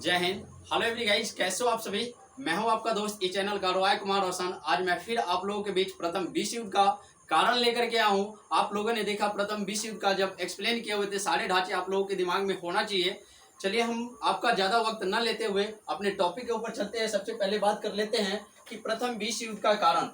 जय Hind. Hello every guys, कैसे हो आप सभी। मैं हूं आपका दोस्त इस चैनल का रॉय कुमार रोशन। आज मैं फिर आप लोगों के बीच प्रथम विश्व युद्ध का कारण लेकर के आया हूं। आप लोगों ने देखा प्रथम विश्व युद्ध का जब एक्सप्लेन किए हुए थे, सारे ढांचे आप लोगों के दिमाग में होना चाहिए। चलिए हम आपका ज्यादा वक्त न लेते हुए अपने टॉपिक के ऊपर चलते हैं। सबसे पहले बात कर लेते हैं कि प्रथम विश्व युद्ध का कारण।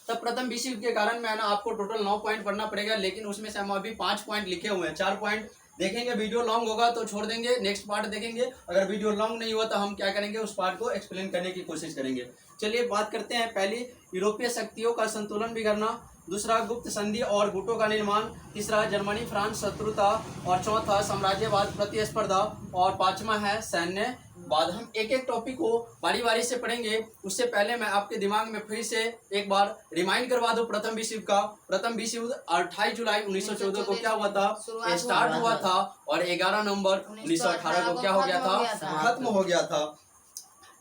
तब प्रथम विश्व युद्ध के कारण में है ना आपको टोटल 9 पॉइंट पढ़ना पड़ेगा, लेकिन उसमें से हम अभी 5 पॉइंट लिखे हुए हैं। 4 पॉइंट देखेंगे, वीडियो लॉन्ग होगा तो छोड़ देंगे, नेक्स्ट पार्ट देखेंगे। अगर वीडियो लॉन्ग नहीं हुआ तो हम क्या करेंगे, उस पार्ट को एक्सप्लेन करने की कोशिश करेंगे। चलिए बात करते हैं। पहली, यूरोपीय शक्तियों का संतुलन बिगड़ना। दूसरा, गुप्त संधि और गुटों का निर्माण। तीसरा, जर्मनी फ्रांस शत्रुता। और चौथा, साम्राज्यवाद प्रतिस्पर्धा। और पांचवा है सैन्यवाद। हम एक एक टॉपिक को बारी बारी से पढ़ेंगे। उससे पहले मैं आपके दिमाग में फिर से एक बार रिमाइंड करवा दूं प्रथम विश्व युद्ध का। प्रथम विश्व युद्ध 28 जुलाई 1914 को क्या हुआ था, स्टार्ट हुआ था। और 11 नवंबर 1918 को क्या हो गया था, खत्म हो गया था।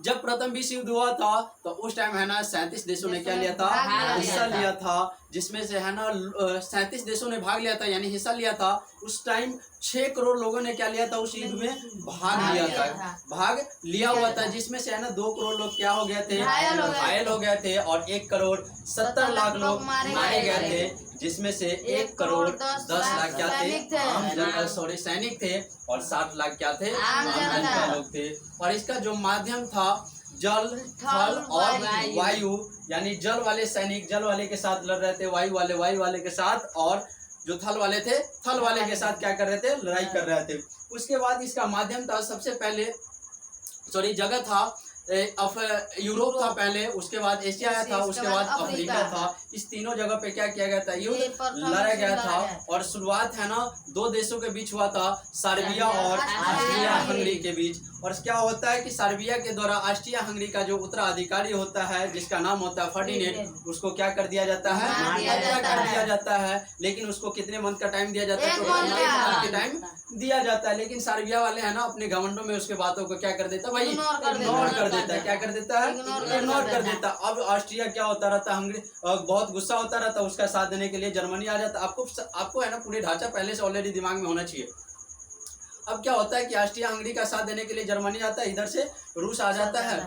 जब प्रथम विश्व युद्ध हुआ था तो उस टाइम है ना 37 देशों ने क्या लिया था, हिस्सा लिया था। जिसमें से है ना 37 देशों ने भाग लिया था, यानी हिस्सा लिया था। उस टाइम 6 करोड़ लोगों ने क्या लिया था, उस युद्ध में भाग लिया था, भाग लिया हुआ था। जिसमें से है ना 2 करोड़ लोग क्या हो गए थे, घायल हो गए थे। और 1 करोड़ 70 लाख लोग मारे गए थे। जिसमें से 1 करोड़ 10 लाख क्या थे, आम सैनिक थे। और 60 लाख क्या थे, आम जनता लोग थे। और इसका जो माध्यम था जल, थल और वायु, यानी जल वाले सैनिक जल वाले के साथ लड़ रहे थे, वायु वाले के साथ, और जो थल वाले थे थल वाले के साथ क्या कर रहे थे, लड़ाई कर रहे थे। उसके बाद इसका माध्यम था, सबसे पहले जगह था यूरोप था पहले, उसके बाद एशिया था, उसके बाद अफ्रीका था। इस तीनों जगह पे क्या किया गया था, युद्ध लड़ा गया था। और शुरुआत है ना 2 देशों के बीच हुआ था, सर्बिया और ऑस्ट्रिया हंगरी के बीच। और क्या होता है कि सर्बिया के द्वारा ऑस्ट्रिया हंगरी का जो उत्तराधिकारी होता है, जिसका नाम होता है फर्डिनेंड, उसको क्या कर दिया जाता है, हत्या कर दिया जाता है। लेकिन उसको कितने मंथ का टाइम दिया जाता है, 1 मंथ का टाइम दिया जाता है। लेकिन सर्बिया वाले है ना अपने घमंडों में उसके बातों को क्या कर देता है, भाई इग्नोर कर देता है। क्या कर देता है, इग्नोर कर देता है। अब ऑस्ट्रिया क्या होता रहता, हंगरी बहुत गुस्सा होता रहता, उसका साथ देने के लिए जर्मनी आ जाता। आपको है ना पूरे ढांचा पहले से ऑलरेडी दिमाग में होना चाहिए। अब क्या होता है कि ऑस्ट्रिया हंगरी का साथ देने के लिए जर्मनी आता है, इधर से रूस आ जाता है।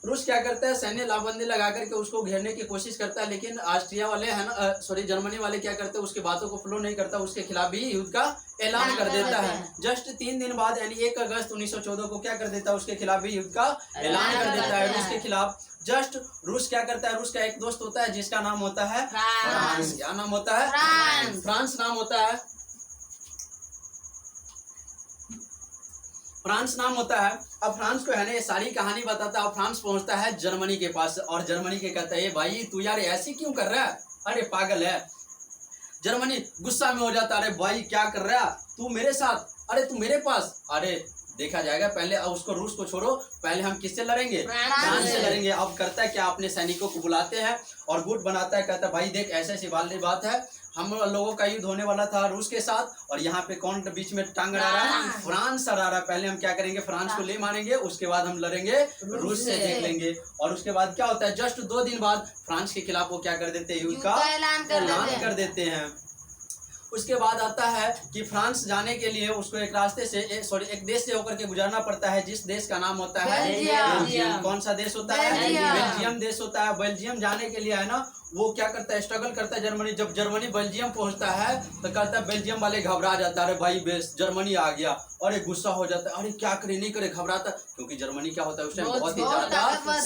रूस क्या करता है, सैन्य लाबंदी लगा करके उसको घेरने की कोशिश करता है। लेकिन ऑस्ट्रिया वाले है ना जर्मनी वाले क्या करते हैं, उसके बातों को फॉलो नहीं करता, उसके खिलाफ भी युद्ध का ऐलान कर देता है। जस्ट 3 दिन बाद यानी 1 अगस्त 1914 को क्या कर देता है, उसके खिलाफ भी युद्ध का ऐलान कर देता है रूस के खिलाफ। जस्ट रूस क्या करता है, रूस का एक दोस्त होता है जिसका नाम होता है फ्रांस। क्या नाम होता है, फ्रांस नाम होता है, फ्रांस नाम होता है। अब फ्रांस को है ना ये सारी कहानी बताता है। अब फ्रांस पहुंचता है जर्मनी के पास, और जर्मनी के कहता है, भाई तू यार ऐसे क्यों कर रहा है, अरे पागल है। जर्मनी गुस्सा में हो जाता है, अरे भाई क्या कर रहा है तू मेरे साथ, अरे तू मेरे पास, अरे देखा जाएगा पहले। अब उसको रूस को छोड़ो, पहले हम किससे लड़ेंगे, फ्रांस से लड़ेंगे। अब करता है क्या, अपने सैनिकों को बुलाते हैं और गुट बनाता है। कहता है भाई देख ऐसे ऐसी वाली बात है, हम लोगों का युद्ध होने वाला था रूस के साथ, और यहाँ पे कौन बीच में टांग अड़ा रहा है, फ्रांस अड़ा रहा है। पहले हम क्या करेंगे, फ्रांस को ले मारेंगे, उसके बाद हम लड़ेंगे रूस से, देख लेंगे। और उसके बाद क्या होता है, जस्ट 2 दिन बाद फ्रांस के खिलाफ वो क्या कर देते हैं, युद्ध का ऐलान कर देते हैं। उसके बाद आता है कि फ्रांस जाने के लिए उसको एक रास्ते से एक देश से होकर के गुजरना पड़ता है, जिस देश का नाम होता है बेल्जियम। कौन सा देश होता है, बेल्जियम देश होता है। बेल्जियम जाने के लिए है ना वो क्या करता है, स्ट्रगल करता है जर्मनी। जब जर्मनी बेल्जियम पहुंचता है तो कहता है, बेल्जियम वाले घबरा जाता है, अरे भाई बेस जर्मनी आ गया, और एक गुस्सा हो जाता है, अरे क्या करे नहीं करे, घबराता। क्योंकि जर्मनी क्या होता है उस टाइम बहुत ही ज्यादा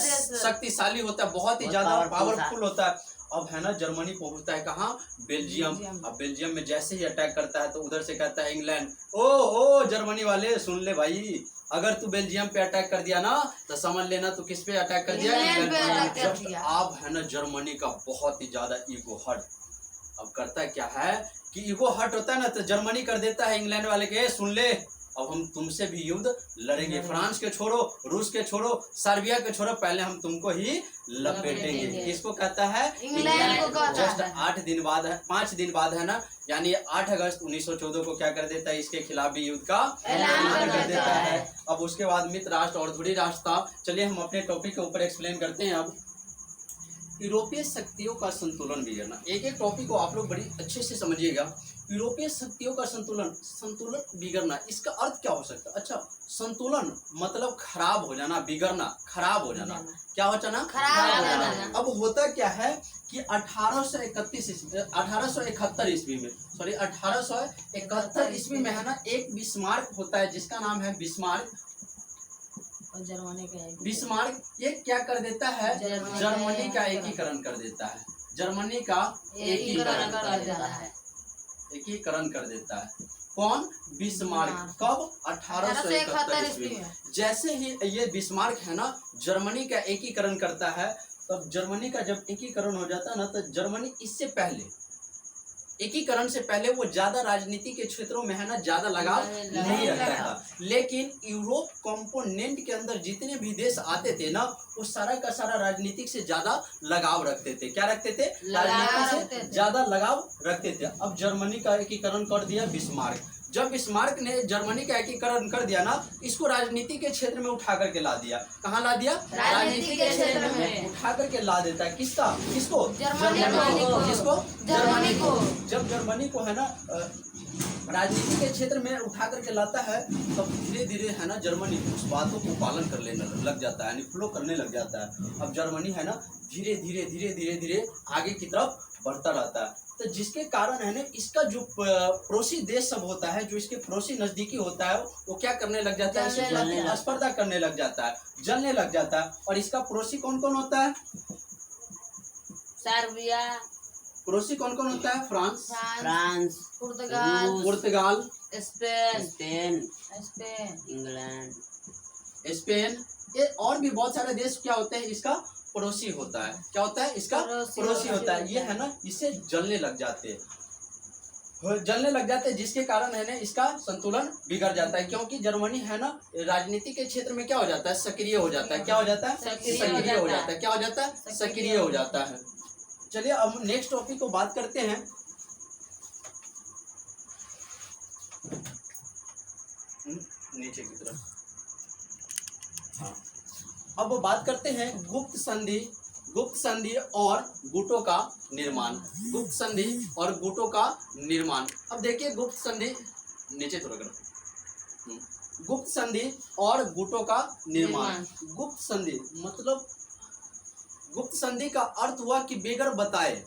शक्तिशाली होता है, बहुत ही ज्यादा पावरफुल होता है। अब है ना जर्मनी पहुंचता है कहाँ, बेल्जियम। अब बेल्जियम में जैसे ही अटैक करता है तो उधर से कहता है इंग्लैंड, ओ जर्मनी वाले सुन ले भाई, अगर तू बेल्जियम पे अटैक कर दिया ना तो समझ लेना तू किस पे अटैक कर दिया, इंग्लैंड पे। अब है ना जर्मनी का बहुत ही ज्यादा ईगो हर्ट। अब करता क्या है कि ईगो हर्ट होता है ना, तो जर्मनी कर देता है इंग्लैंड वाले के, सुन ले अब हम तुमसे भी युद्ध लड़ेंगे। फ्रांस के छोड़ो, रूस के छोड़ो, सर्बिया के छोड़ो, पहले हम तुमको ही लपेटेंगे। किसको कहता है, इंग्लैंड को। जस्ट 8 दिन बाद है, 5 दिन बाद है ना, यानी 8 अगस्त 1914 को क्या कर देता है, इसके खिलाफ भी युद्ध का ऐलान कर देता है। अब उसके बाद मित्र राष्ट्र और धुरी राष्ट्र था। चलिए हम अपने टॉपिक के ऊपर एक्सप्लेन करते हैं। अब यूरोपीय शक्तियों का संतुलन बिगड़ना, एक एक टॉपिक को आप लोग बड़ी अच्छे से समझिएगा। यूरोपीय शक्तियों का संतुलन बिगड़ना, इसका अर्थ क्या हो सकता है? अच्छा, संतुलन मतलब खराब हो जाना, बिगड़ना, खराब हो जाना, क्या हो जाना? खराब हो जाना। अब होता क्या है कि 1871 ईस्वी में, सॉरी 1871 ईस्वी में है ना, एक बिस्मार्क होता है जिसका नाम है बिस्मार्क। बिस्मार्क ये क्या कर देता है? जर्मनी का एकीकरण कर देता है। जर्मनी का एकीकरण कर देता है। एकीकरण कर देता है कौन? बिस्मार्क। कब? 1871 ईस्वी में। जैसे ही ये बिस्मार्क है ना जर्मनी का एकीकरण करता है, तब जर्मनी का जब एकीकरण हो जाता है ना, तो जर्मनी इससे पहले, एकीकरण से पहले वो ज्यादा राजनीति के क्षेत्रों में है ना ज्यादा लगाव नहीं रखता था, लेकिन यूरोप कंपोनेंट के अंदर जितने भी देश आते थे ना, वो सारा का सारा राजनीतिक से ज्यादा लगाव रखते थे। क्या रखते थे? राजनीति से ज्यादा लगाव रखते थे। अब जर्मनी का एकीकरण कर दिया बिस्मार्क। जब बिस्मार्क ने जर्मनी का एकीकरण कर दिया ना, इसको राजनीति के क्षेत्र में उठा करके ला दिया। कहाँ ला दिया? राजनीति के क्षेत्र में उठा करके ला देता है। किसका? किसको? जर्मनी को। किसको? जर्मनी को। जब जर्मनी को है ना राजनीति के क्षेत्र में उठा करके लाता है, तब धीरे धीरे है ना जर्मनी उस बातों को पालन कर लेने लग जाता है, यानी फ्लो करने लग जाता है। अब जर्मनी है ना धीरे धीरे धीरे धीरे धीरे आगे की तरफ बढ़ता रहता है। तो जिसके कारण है ना इसका जो पड़ोसी देश सब होता है, जो इसके पड़ोसी नजदीकी होता है, वो क्या करने लग जाता है? स्पर्धा करने लग जाता है, जलने लग जाता है। और इसका पड़ोसी कौन कौन होता है? सर्बिया। पड़ोसी कौन कौन होता है? फ्रांस, पुर्तगाल, स्पेन, स्पेन, ये और भी बहुत सारे देश क्या होते हैं? इसका पड़ोसी होता है। क्या होता है? इसका पड़ोसी होता है। ये है ना इससे जलने लग जाते हैं, जलने लग जाते हैं, जिसके कारण है ना इसका संतुलन बिगड़ जाता है। क्योंकि जर्मनी है ना राजनीति के क्षेत्र में क्या हो जाता है? सक्रिय हो जाता है। क्या हो जाता है? सक्रिय हो जाता है। क्या हो जाता है? सक्रिय हो जाता है। चलिए अब नेक्स्ट टॉपिक को बात करते हैं। नीचे की तरफ, हाँ, अब वो बात करते हैं गुप्त संधि और गुटों का निर्माण। गुप्त संधि और गुटों का निर्माण। अब देखिए गुप्त संधि, नीचे थोड़ा करो, गुप्त संधि और गुटों का निर्माण। गुप्त संधि मतलब, गुप्त संधि का अर्थ हुआ कि बेगर बताए।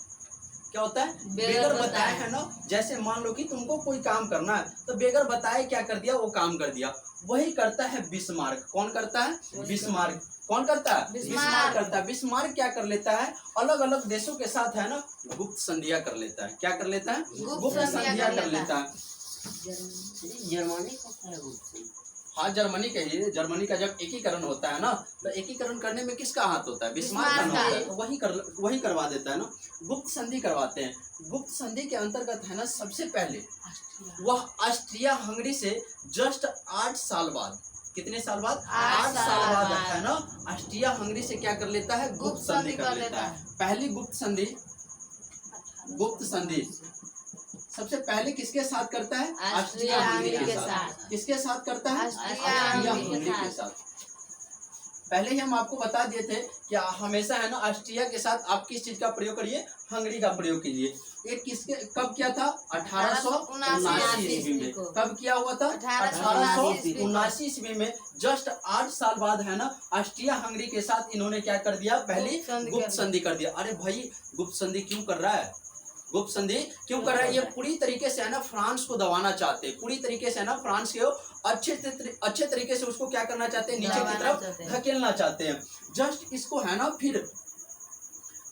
क्या होता है? बेगर बताए है ना। जैसे मान लो कि तुमको कोई काम करना है, तो बेगर बताए क्या कर दिया? वो काम कर दिया। वही करता है बिस्मार्क। कौन करता है? बिस्मार्क। कौन करता है? बिस्मार्क करता है। बिस्मार्क क्या कर लेता है? अलग अलग देशों के साथ है ना गुप्त संधियां कर लेता है। क्या कर लेता है? गुप्त संधियां कर लेता है। जर्मनी का गुप्त, हाँ, जर्मनी का ही। जर्मनी का जब एकीकरण होता है ना, तो एकीकरण करने में किसका हाथ होता है? बिस्मार्क का होता है। तो वही करवा देता है ना, गुप्त संधि करवाते हैं। गुप्त संधि के अंतर्गत है ना सबसे पहले वह ऑस्ट्रिया हंगरी से जस्ट 8 साल बाद, कितने साल बाद? 8 साल बाद है ना ऑस्ट्रिया हंगरी से क्या कर लेता है? गुप्त संधि कर लेता है। पहली गुप्त संधि सबसे पहले किसके साथ करता है? ऑस्ट्रिया हंगरी के साथ। किसके साथ करता है? ऑस्ट्रिया हंगरी के साथ। पहले ही हम आपको बता दिए थे कि हमेशा है ना ऑस्ट्रिया के साथ आप किस चीज का प्रयोग करिए? हंगरी का प्रयोग कीजिए। ये किसके कब किया था? 1879 ईस्वी में। कब किया हुआ था? 1879 ईस्वी में। जस्ट 8 साल बाद है ना ऑस्ट्रिया हंगरी के साथ इन्होंने क्या कर दिया? पहली गुप्त संधि कर दिया। अरे भाई, गुप्त संधि क्यों कर रहा है? गुप्त संधि क्यों कर रहा है? ये पूरी तरीके से है ना फ्रांस को दबाना चाहते हैं। पूरी तरीके से है ना फ्रांस के अच्छे तरीके से उसको क्या करना चाहते हैं? नीचे की तरफ धकेलना चाहते हैं। जस्ट इसको है ना, फिर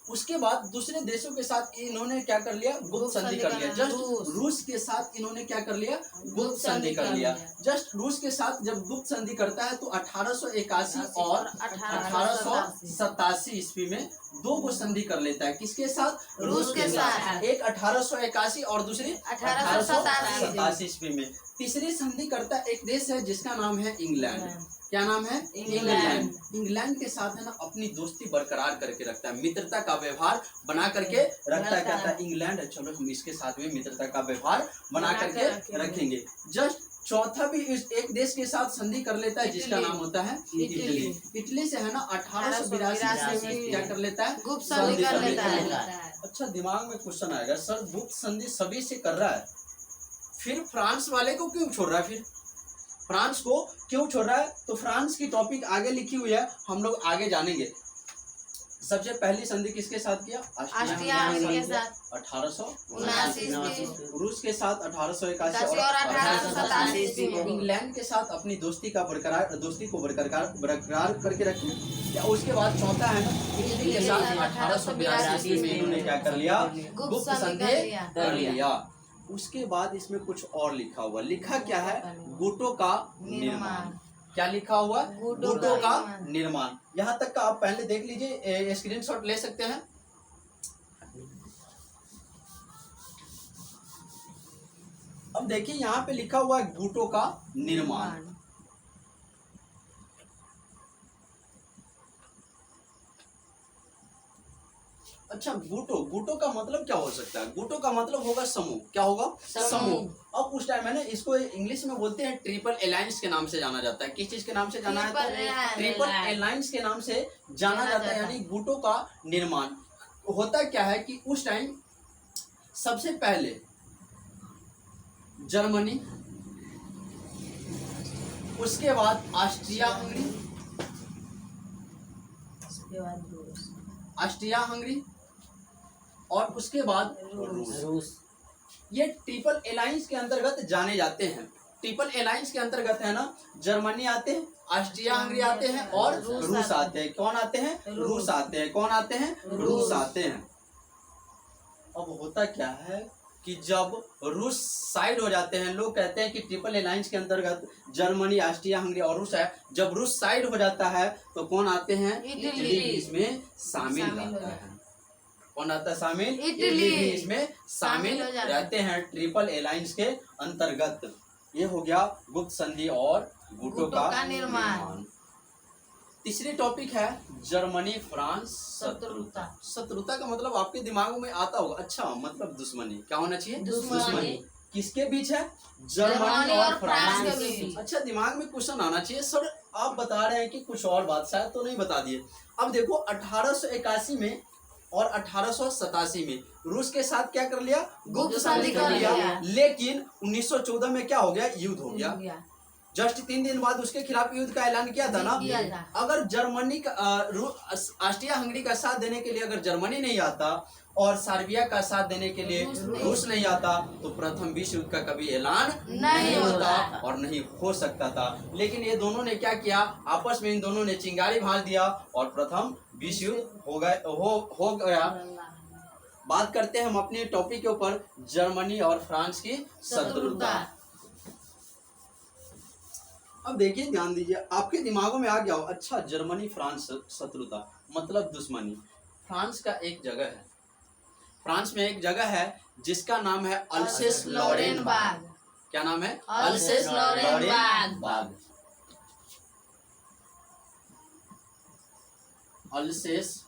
उसके बाद दूसरे देशों के साथ इन्होंने क्या कर लिया? गुप्त संधि कर लिया। जस्ट रूस के साथ इन्होंने क्या कर लिया? गुप्त संधि कर लिया। जस्ट रूस के साथ जब गुप्त संधि करता है तो 1881 और 1887 ईस्वी में दो को संधि कर लेता है। किसके साथ? रूस के साथ। एक 1881 और दूसरी 1887 ईस्वी में। तीसरी संधि करता एक देश है जिसका नाम है इंग्लैंड। क्या नाम है? इंग्लैंड। इंग्लैंड के साथ है ना अपनी दोस्ती बरकरार करके रखता है, मित्रता का व्यवहार बना करके रखता है। कहता है इंग्लैंड, चलो हम इसके साथ में मित्रता का व्यवहार बना करके रखेंगे। जस्ट चौथा भी इस एक देश के साथ संधि कर लेता है जिसका नाम होता है इटली। इटली से है ना 1882 में क्या कर लेता है? गुप्त संधि कर लेता है। अच्छा, दिमाग में क्वेश्चन आएगा, सर गुप्त संधि सभी से कर रहा है, फिर फ्रांस वाले को क्यों छोड़ रहा है? फिर फ्रांस को क्यों छोड़ रहा है? तो फ्रांस की टॉपिक आगे लिखी हुई है, हम लोग आगे जानेंगे। सबसे पहली संधि किसके साथ किया? ऑस्ट्रिया के साथ 1879 79 रूस के साथ 1881 और 1887 ईस्वी में। इंग्लैंड के साथ अपनी दोस्ती को बरकरार करके रखे। या उसके बाद चौथा है ना, इटली के साथ 1882 ईस्वी में इन्होंने क्या कर लिया? गुप्त संधि कर लिया। उसके बाद इसमें कुछ और लिखा हुआ, लिखा क्या है? गुटों का निर्माण। क्या लिखा हुआ? गुटों का निर्माण। यहाँ तक का आप पहले देख लीजिए, स्क्रीनशॉट ले सकते हैं। अब देखिए यहाँ पे लिखा हुआ है गुटों का निर्माण। अच्छा, गुटों का मतलब क्या हो सकता है? गुटों का मतलब होगा समूह। क्या होगा? समूह। अब उस टाइम है ना, इसको इंग्लिश में बोलते हैं ट्रिपल अलायंस के नाम से जाना जाता है। किस चीज के नाम से जाना जाता है? ट्रिपल अलायंस के नाम से जाना जाता है। यानी गुटों का निर्माण होता क्या है कि उस टाइम सबसे पहले जर्मनी, उसके बाद ऑस्ट्रिया हंगरी और उसके बाद रूस। ये ट्रिपल अलायंस के अंतर्गत जाने जाते हैं। ट्रिपल अलायंस के अंतर्गत है ना, जर्मनी आते हैं, ऑस्ट्रिया हंगरी आते हैं और रूस आते हैं। कौन आते हैं? रूस आते हैं। कौन आते हैं? रूस आते हैं। अब होता क्या है कि जब रूस साइड हो जाते हैं, लोग कहते हैं कि ट्रिपल अलायंस के अंतर्गत जर्मनी, ऑस्ट्रिया हंगरी और रूस है। जब रूस साइड हो जाता है तो कौन आते हैं? इटली इसमें शामिल रहता है। कौन आता है शामिल? इटली भी इसमें शामिल रहते हैं ट्रिपल अलायंस के अंतर्गत। ये हो गया गुप्त संधि और गुटों का निर्माण। तीसरी टॉपिक है जर्मनी फ्रांस शत्रुता। शत्रुता का मतलब आपके दिमागों में आता होगा, अच्छा मतलब दुश्मनी। क्या होना चाहिए? दुश्मनी। किसके बीच है? जर्मनी और फ्रांस के बीच। अच्छा, दिमाग में क्वेश्चन आना चाहिए, सर आप बता रहे हैं कि कुछ और बात, शायद तो नहीं बता दिए। अब देखो 1881 में और 1887 में रूस के साथ क्या कर लिया? गुप्त संधि कर लिया। लेकिन 1914 में क्या हो गया? युद्ध हो गया। जस्ट 3 दिन बाद उसके खिलाफ युद्ध का ऐलान किया था ना। अगर जर्मनी का ऑस्ट्रिया हंगरी का साथ देने के लिए अगर जर्मनी नहीं आता और सर्बिया का साथ देने के लिए रूस नहीं आता तो प्रथम विश्व युद्ध का कभी ऐलान नहीं होता और नहीं हो सकता था। लेकिन ये दोनों ने क्या किया? आपस में इन दोनों ने चिंगारी भार दिया और प्रथम विश्व युद्ध हो गया। बात करते हैं हम अपने टॉपिक के ऊपर, जर्मनी और फ्रांस की शत्रुता। अब देखिए, ध्यान दीजिए, आपके दिमागों में आ गया हो, अच्छा जर्मनी फ्रांस शत्रुता मतलब दुश्मनी। फ्रांस का एक जगह है, फ्रांस में एक जगह है जिसका नाम है अल्सेस लॉरेन बाग। क्या नाम है? अल्सेस लॉरेन बाग। अल्सेस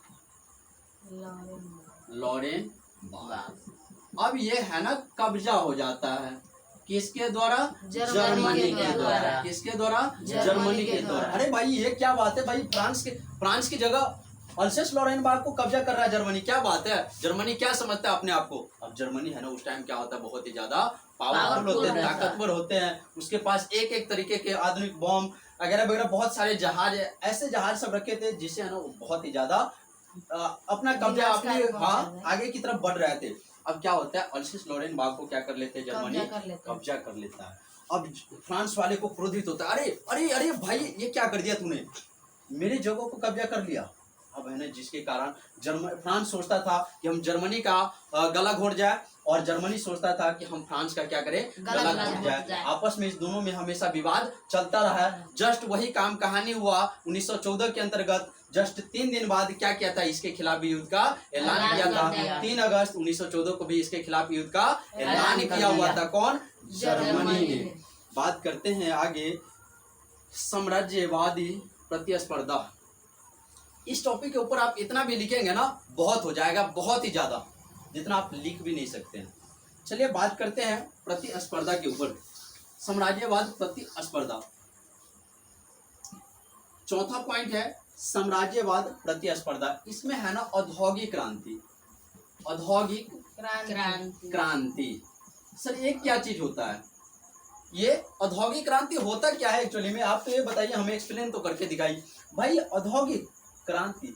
लॉरेन बाग। अब ये है ना, कब्जा हो जाता है किसके द्वारा? जर्मनी के द्वारा। किसके द्वारा? जर्मनी के द्वारा। अरे भाई ये क्या बात है भाई, फ्रांस की जगह अल्सेस लॉरेन बाग को कब्जा कर रहा है जर्मनी, क्या बात है? जर्मनी क्या समझता है अपने आप को? अब जर्मनी है ना, उस टाइम क्या होता है, बहुत ही ज्यादा पावरफुल होते हैं, ताकतवर होते हैं। उसके पास एक एक तरीके के आधुनिक बॉम्ब वगैरह वगैरह, बहुत सारे जहाज, ऐसे जहाज सब रखे थे जिससे है ना बहुत ही ज्यादा अपना कब्जा अपने आगे की तरफ बढ़ रहे थे। अब क्या होता है, अल्सेस लॉरेन बाग को क्या कर लेते हैं जर्मनी? कब्जा कर लेता है। अब फ्रांस वाले को क्रोधित होता है, अरे अरे अरे भाई ये क्या कर दिया तूने, मेरी जगह को कब्जा कर लिया। अब है ना, जिसके कारण फ्रांस सोचता था कि हम जर्मनी का गला घोट जाए और जर्मनी सोचता था कि हम फ्रांस का क्या करें, गला घोट जाए। आपस में इस दोनों में हमेशा विवाद चलता रहा। जस्ट वही काम कहानी हुआ 1914 के अंतर्गत। जस्ट 3 दिन बाद क्या किया था, इसके खिलाफ भी युद्ध का ऐलान किया था। 3 अगस्त 1914 को भी इसके खिलाफ युद्ध का ऐलान किया हुआ था। कौन? जर्मनी ने। बात करते हैं आगे, साम्राज्यवादी प्रतिस्पर्धा। इस टॉपिक के ऊपर आप इतना भी लिखेंगे ना, बहुत हो जाएगा, बहुत ही ज्यादा, जितना आप लिख भी नहीं सकते हैं। चलिए बात करते हैं प्रतिस्पर्धा के ऊपर, साम्राज्यवाद प्रतिस्पर्धा। चौथा पॉइंट है साम्राज्यवाद प्रतिस्पर्धा। इसमें है ना औद्योगिक क्रांति, औद्योगिक क्रांति। सर ये क्या चीज होता है? ये औद्योगिक क्रांति होता क्या है एक्चुअली में? आप तो ये बताइए, हमें एक्सप्लेन तो करके दिखाइए भाई। औद्योगिक क्रांति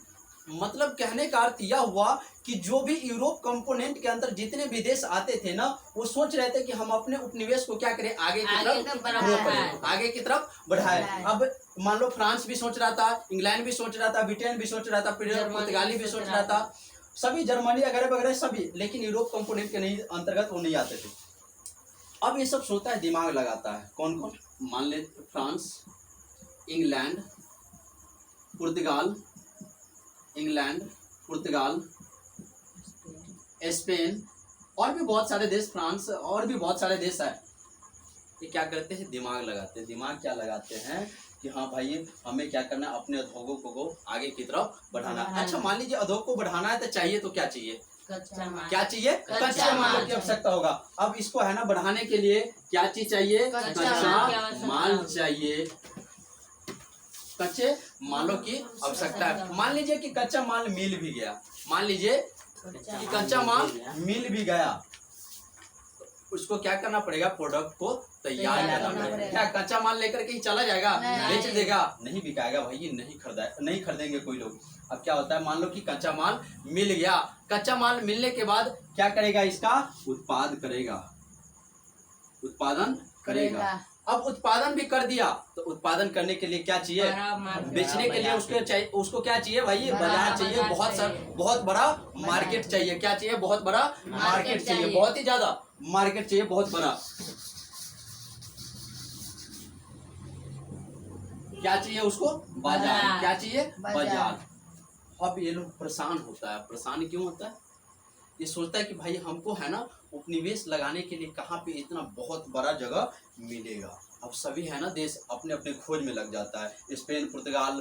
मतलब कहने का अर्थ यह हुआ कि जो भी यूरोप कंपोनेंट के अंदर जितने भी देश आते थे ना, वो सोच रहे थे कि हम अपने उपनिवेश को क्या करें, आगे की तरफ ग्रो करें, आगे की तरफ बढ़ाएं। अब मान लो फ्रांस भी सोच रहा था, इंग्लैंड भी सोच रहा था, ब्रिटेन भी सोच रहा था, पुर्तगाली भी सोच रहा था, सभी जर्मनी वगैरह वगैरह सभी, लेकिन यूरोप कंपोनेंट के नहीं अंतर्गत वो नहीं आते थे। अब ये सब सोचता है, दिमाग लगाता है। कौन कौन? मान ले फ्रांस, इंग्लैंड, पुर्तगाल, इंग्लैंड, पुर्तगाल, स्पेन और भी बहुत सारे देश, फ्रांस और भी बहुत सारे देश है। ये क्या करते हैं? दिमाग लगाते हैं। दिमाग क्या लगाते हैं कि हाँ भाई हमें क्या करना है, अपने उद्योगों को आगे की तरफ बढ़ाना है। अच्छा मान लीजिए उद्योग को बढ़ाना है तो चाहिए तो क्या चाहिए? क्या चाहिए? कच्चे माल की आवश्यकता होगा। अब इसको है ना बढ़ाने के लिए क्या चीज चाहिए? कच्चा माल चाहिए। कच्चे मालों की आवश्यकता है। मान लीजिए कि कच्चा माल मिल भी गया, मान लीजिए कि कच्चा माल मिल भी गया, उसको क्या करना पड़ेगा? प्रोडक्ट को तैयार करना पड़ेगा। क्या कच्चा माल लेकर के ही चला जाएगा, बेच देगा? नहीं बिकाएगा भाई, ये नहीं खरीदेंगे कोई लोग। अब क्या होता है, मान लो कि कच्चा माल मिल गया, कच्चा माल मिलने के बाद क्या करेगा? इसका उत्पादन करेगा। अब उत्पादन भी कर दिया तो उत्पादन करने के लिए क्या चाहिए? बेचने के लिए उसको क्या चाहिए भाई? बाजार चाहिए, बहुत बड़ा मार्केट चाहिए। क्या चाहिए? बहुत बड़ा मार्केट चाहिए, बहुत ही ज्यादा मार्केट चाहिए, बहुत बड़ा। क्या चाहिए उसको? बाजार। क्या चाहिए? बाजार। अब ये लोग परेशान होता है। परेशान क्यों होता है? ये सोचता है कि भाई हमको है ना उपनिवेश लगाने के लिए कहाँ पे इतना बहुत बड़ा जगह मिलेगा। अब सभी है ना देश अपने अपने खोज में लग जाता है। स्पेन, पुर्तगाल,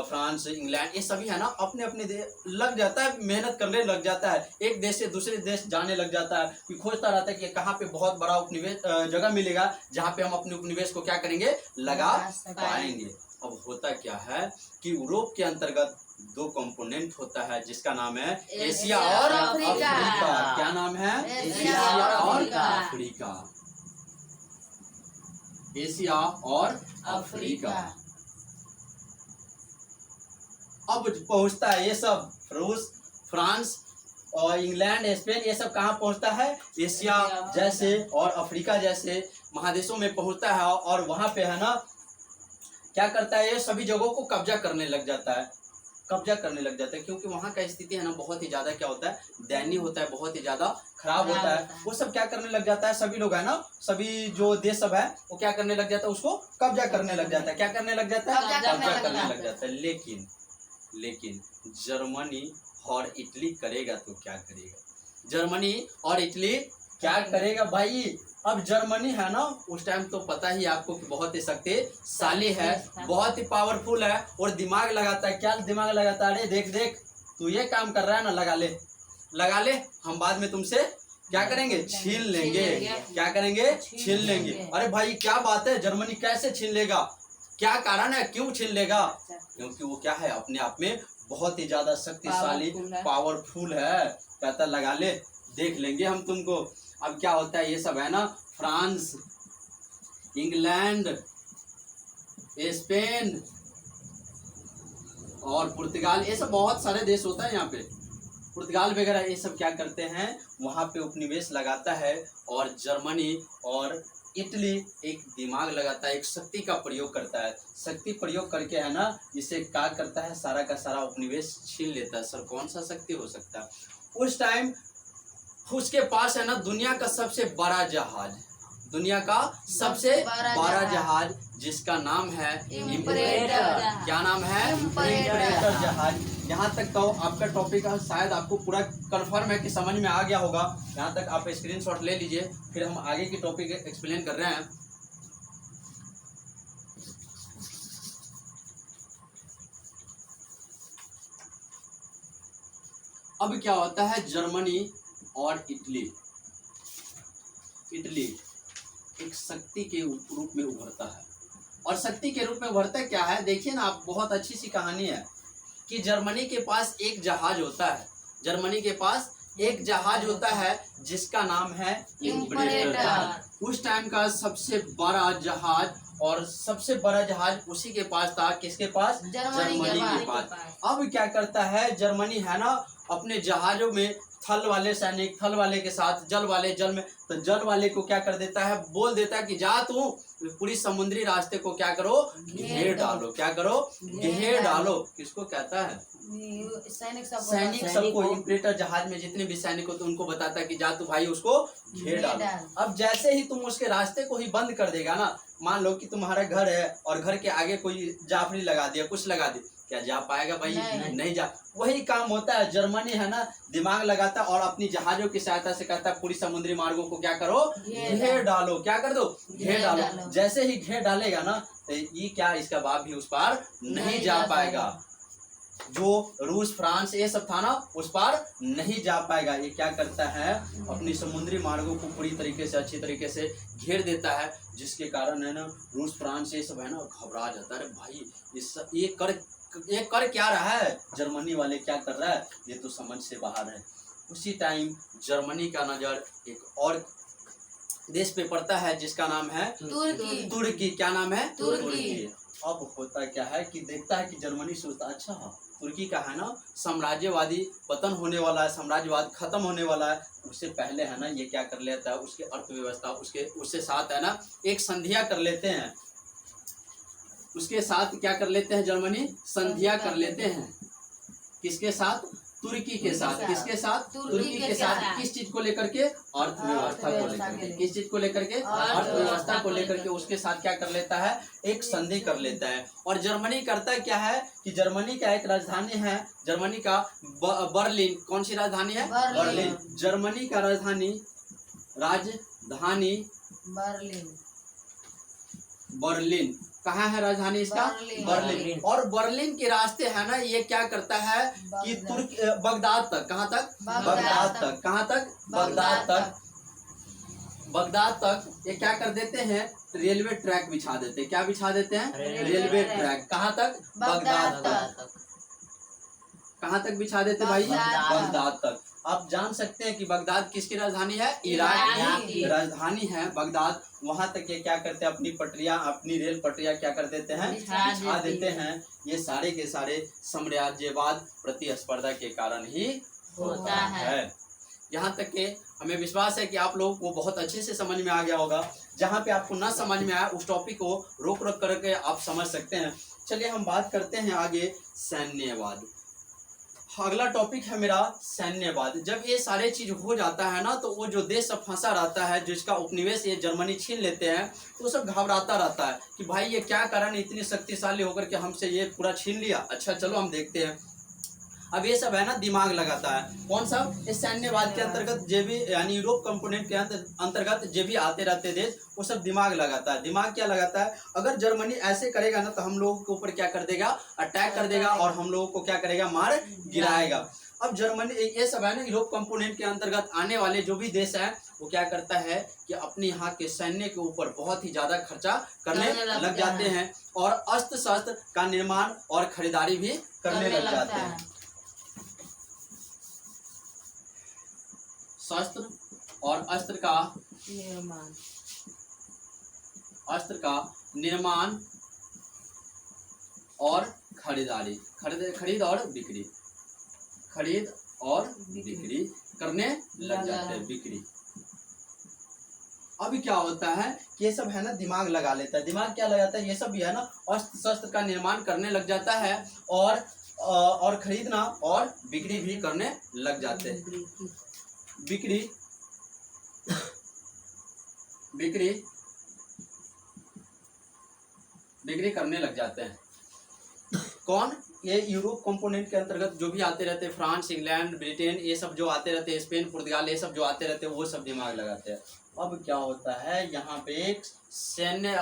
फ्रांस, इंग्लैंड, ये सभी है ना अपने अपने लग जाता है, मेहनत करने लग जाता है, एक देश से दूसरे देश जाने लग जाता है कि खोजता रहता है कि कहाँ पे बहुत बड़ा उपनिवेश जगह मिलेगा जहाँ पे हम अपने उपनिवेश को क्या करेंगे? लगा पाएंगे। अब होता क्या है कि यूरोप के अंतर्गत दो कंपोनेंट होता है जिसका नाम है एशिया और अफ्रीका। क्या नाम है? एशिया और अफ्रीका। एशिया और अफ्रीका। अब पहुंचता है ये सब रूस, फ्रांस और इंग्लैंड, स्पेन, ये सब कहाँ पहुंचता है? एशिया जैसे और अफ्रीका जैसे महादेशों में पहुंचता है। और वहां पे है ना क्या करता है? ये सभी जगहों को कब्जा करने लग जाता है, क्योंकि वहाँ का स्थिति है ना बहुत ही ज्यादा क्या होता है? दयनीय होता है, बहुत ही ज्यादा खराब होता है। वो सब क्या करने लग जाता है? सभी लोग है ना, सभी जो देश सब है वो क्या करने लग जाता है? उसको कब्जा करने लग जाता है। क्या करने लग जाता है? कब्जा करने लग जाता है। लेकिन जर्मनी और इटली करेगा तो क्या करेगा? जर्मनी और इटली क्या करेगा भाई? अब जर्मनी है ना उस टाइम तो पता ही आपको कि बहुत ही शक्तिशाली है, बहुत ही पावरफुल है और दिमाग लगाता है। क्या दिमाग लगाता है? अरे देख तू ये काम कर रहा है ना, लगा ले, हम बाद में तुमसे क्या करेंगे? छीन लेंगे। क्या करेंगे? छीन लेंगे। अरे भाई क्या बात है, जर्मनी कैसे छीन लेगा? क्या कारण है, क्यों छीन लेगा? क्योंकि वो क्या है, अपने आप में बहुत ही ज्यादा शक्तिशाली, पावरफुल है। कहता लगा ले, देख लेंगे हम तुमको। अब क्या होता है, ये सब है ना फ्रांस, इंग्लैंड, स्पेन और पुर्तगाल, ये सब बहुत सारे देश होता है यहाँ पे, पुर्तगाल वगैरह, ये सब क्या करते हैं? वहाँ पे उपनिवेश लगाता है। और जर्मनी और इटली एक दिमाग लगाता है, एक शक्ति का प्रयोग करता है। शक्ति प्रयोग करके है ना इसे क्या करता है? सारा का सारा उपनिवेश छीन लेता है। सर कौन सा शक्ति हो सकता है? उस टाइम उसके पास है ना दुनिया का सबसे बड़ा जहाज, जहाज जिसका नाम है इम्परेटर। क्या नाम है? इम्परेटर जहाज। यहाँ तक तो आपका टॉपिक शायद आपको पूरा कंफर्म है कि समझ में आ गया होगा। यहाँ तक आप स्क्रीनशॉट ले लीजिए, फिर हम आगे की टॉपिक एक्सप्लेन कर रहे हैं। अब क्या होता है? जर्मनी और इटली एक शक्ति के रूप में उभरता है। और शक्ति के रूप में उभरता क्या है? देखिए ना आप, बहुत अच्छी सी कहानी है कि जर्मनी के पास एक जहाज होता है। जर्मनी के पास एक जहाज होता है जिसका नाम है इम्परेटर। उस टाइम का सबसे बड़ा जहाज, और सबसे बड़ा जहाज उसी के पास था। किसके पास? जर्मनी के पास। अब क्या करता है जर्मनी है ना, अपने जहाजों में थल वाले सैनिक थल वाले के साथ, जल वाले जल में, तो जल वाले को क्या कर देता है, बोल देता है कि जा तू पूरी समुद्री रास्ते को क्या करो, घेर डालो। क्या करो? घेर डालो। किसको कहता है? सैनिक सैनिक सबको। इम्परेटर जहाज में जितने भी सैनिक होते उनको बताता है कि जा तू भाई उसको घेर डालो। अब जैसे ही तुम उसके रास्ते को ही बंद कर देगा ना, मान लो कि तुम्हारा घर है और घर के आगे कोई जाफरी लगा दिया, कुछ लगा दिया, क्या जा पाएगा भाई? नहीं जा। वही काम होता है, जर्मनी है ना दिमाग लगाता है और अपनी जहाजों की सहायता से कहता है पूरी समुद्री मार्गों को क्या करो, घेर डालो। क्या कर दो? घेर डालो। जैसे ही घेर डालेगा ना, तो ये क्या, इसका बाप भी उस पार नहीं जा पाएगा। जो रूस फ्रांस ये सब था ना, उस पार नहीं जा पाएगा। ये क्या करता है, अपनी समुद्री मार्गों को पूरी तरीके से अच्छी तरीके से घेर देता है, जिसके कारण है ना रूस फ्रांस ये सब है ना घबरा जाता है। अरे भाई ये कर क्या रहा है, जर्मनी वाले क्या कर रहा है, ये तो समझ से बाहर है। उसी टाइम जर्मनी का नजर एक और देश पे पड़ता है जिसका नाम है तुर्की। क्या नाम है? तुर्की। अब होता क्या है कि देखता है कि जर्मनी सोचता अच्छा तुर्की का है ना साम्राज्यवादी पतन होने वाला है, साम्राज्यवाद खत्म होने वाला है। उससे पहले है ना ये क्या कर लेता है, उसके अर्थव्यवस्था उसके साथ है ना एक संधिया कर लेते हैं। उसके साथ क्या कर लेते हैं जर्मनी? संधिया कर लेते हैं। किसके साथ? तुर्की के साथ। किसके साथ? तुर्की के साथ। किस चीज को लेकर के? अर्थव्यवस्था को लेकर के। किस चीज को लेकर के? अर्थव्यवस्था को लेकर के उसके साथ क्या कर लेता है, एक संधि कर लेता है। और जर्मनी करता क्या है कि जर्मनी का एक राजधानी है, जर्मनी का बर्लिन। कौन सी राजधानी है? बर्लिन। जर्मनी का राजधानी बर्लिन। कहाँ है राजधानी इसका? बर्लिन। और बर्लिन के रास्ते है ना ये क्या करता है कि बगदाद तक। कहाँ तक? बगदाद तक। कहाँ तक? बगदाद तक। बगदाद तक ये क्या कर देते हैं, रेलवे ट्रैक बिछा देते हैं। क्या बिछा देते हैं? Railway track. कहाँ तक? बगदाद तक। कहाँ तक बिछा देते भाई? बगदाद तक। आप जान सकते हैं कि बगदाद किसकी राजधानी है? इराक की राजधानी है बगदाद। वहां तक ये क्या करते हैं, अपनी पटरियां, अपनी रेल पटरियां क्या कर देते हैं, बिछा देते हैं। ये सारे के सारे साम्राज्यवाद प्रतिस्पर्धा के कारण ही होता है। यहाँ तक के हमें विश्वास है कि आप लोगों को बहुत अच्छे से समझ में आ गया होगा। जहाँ पे आपको ना समझ में आया उस टॉपिक को रोक करके आप समझ सकते हैं। चलिए हम बात करते हैं आगे सैन्यवाद। अगला टॉपिक है मेरा सैन्यवाद। जब ये सारे चीज हो जाता है ना, तो वो जो देश सब फंसा रहता है, जिसका उपनिवेश ये जर्मनी छीन लेते हैं, तो सब घबराता रहता है कि भाई ये क्या कारण इतनी शक्तिशाली होकर के हमसे ये पूरा छीन लिया। अच्छा चलो हम देखते हैं। अब ये सब है ना दिमाग लगाता है। कौन सा? इस सैन्यवाद के अंतर्गत जो भी यानी यूरोप कंपोनेंट के अंतर्गत जो भी आते रहते देश, वो सब दिमाग लगाता है। दिमाग क्या लगाता है, अगर जर्मनी ऐसे करेगा ना तो हम लोगों के ऊपर क्या कर देगा, अटैक कर देगा और हम लोगों को क्या करेगा, मार गिराएगा। अब जर्मनी ये सब है ना यूरोप कंपोनेंट के अंतर्गत आने वाले जो भी देश है, वो क्या करता है कि अपने यहाँ के सैन्य के ऊपर बहुत ही ज्यादा खर्चा करने लग जाते हैं और अस्त्र शस्त्र का निर्माण और खरीदारी भी करने लग जाते हैं। शस्त्र और अस्त्र का निर्माण और खरीदारी, खरीद और बिक्री करने लग जाते हैं। बिक्री। अभी क्या होता है कि ये सब है ना दिमाग लगा लेता है। दिमाग क्या लगाता है, ये सब भी है ना अस्त्र शस्त्र का निर्माण करने लग जाता है और खरीदना और बिक्री भी करने लग जाते हैं। बिक्री करने लग जाते हैं। कौन? ये यूरोप कंपोनेंट के अंतर्गत जो भी आते रहते हैं, फ्रांस, इंग्लैंड, ब्रिटेन, ये सब जो आते रहते हैं, स्पेन, पुर्तगाल, ये सब जो आते रहते हैं, वो सब दिमाग लगाते हैं। अब क्या होता है, यहाँ पे एक सैन्य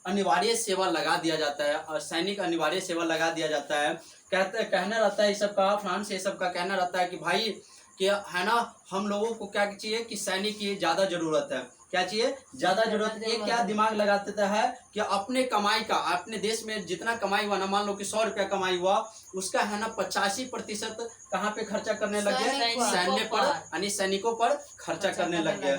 अनिवार्य सेवा लगा दिया जाता है और सैनिक अनिवार्य सेवा लगा दिया जाता है। कहना रहता है ये सब का, फ्रांस ये सब का कहना रहता है कि भाई कि है ना हम लोगों को क्या चाहिए कि सैनिक की ज़्यादा ज़रूरत है। क्या चाहिए, ज्यादा जरूरत। ये क्या दिमाग लगा देता है कि अपने कमाई का, अपने देश में जितना कमाई हुआ ना, मान लो कि 100 रुपया कमाई हुआ, उसका है ना 85% कहाँ पे खर्चा करने लग गए, सैन्य पर, यानी सैनिकों पर खर्चा करने लग गए।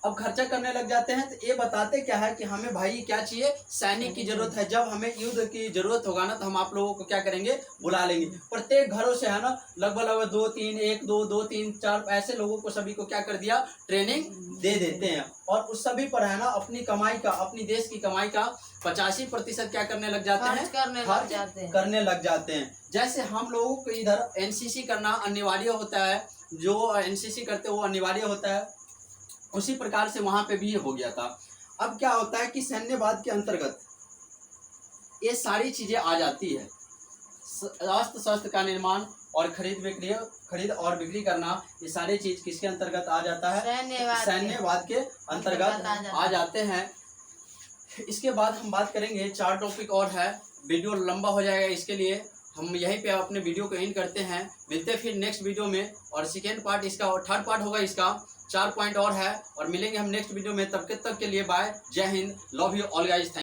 अब खर्चा करने लग जाते हैं तो ये बताते क्या है कि हमें भाई क्या चाहिए, सैनिक की जरूरत है। जब हमें युद्ध की जरूरत होगा ना तो हम आप लोगों को क्या करेंगे, बुला लेंगे। प्रत्येक घरों से है ना लगभग 2-3, 1-2-2-3-4 ऐसे लोगों को सभी को क्या कर दिया, ट्रेनिंग दे देते हैं। और उस सभी पर है ना अपनी कमाई का, अपनी देश की कमाई का 85% क्या करने लग जाते हैं, करने लग जाते हैं। जैसे हम लोगों को इधर एनसीसी करना अनिवार्य होता है, जो एनसीसी करते हैं वो अनिवार्य होता है, उसी प्रकार से वहां पे भी ये हो गया था। अब क्या होता है कि सैन्यवाद के अंतर्गत ये सारी चीजें आ जाती है, अस्त्र शस्त्र का निर्माण और खरीद और बिक्री करना, ये सारी चीज किसके अंतर्गत आ जाता है, सैन्यवाद के अंतर्गत आ जाते हैं। इसके बाद हम बात करेंगे 4 टॉपिक और है, वीडियो लंबा हो जाएगा, इसके लिए हम यहीं पे अपने वीडियो को एंड करते हैं। मिलते फिर नेक्स्ट वीडियो में, और सेकेंड पार्ट इसका और थर्ड पार्ट होगा इसका, 4 पॉइंट और है, और मिलेंगे हम नेक्स्ट वीडियो में। तब तक के लिए बाय, जय Hind, love you all guys.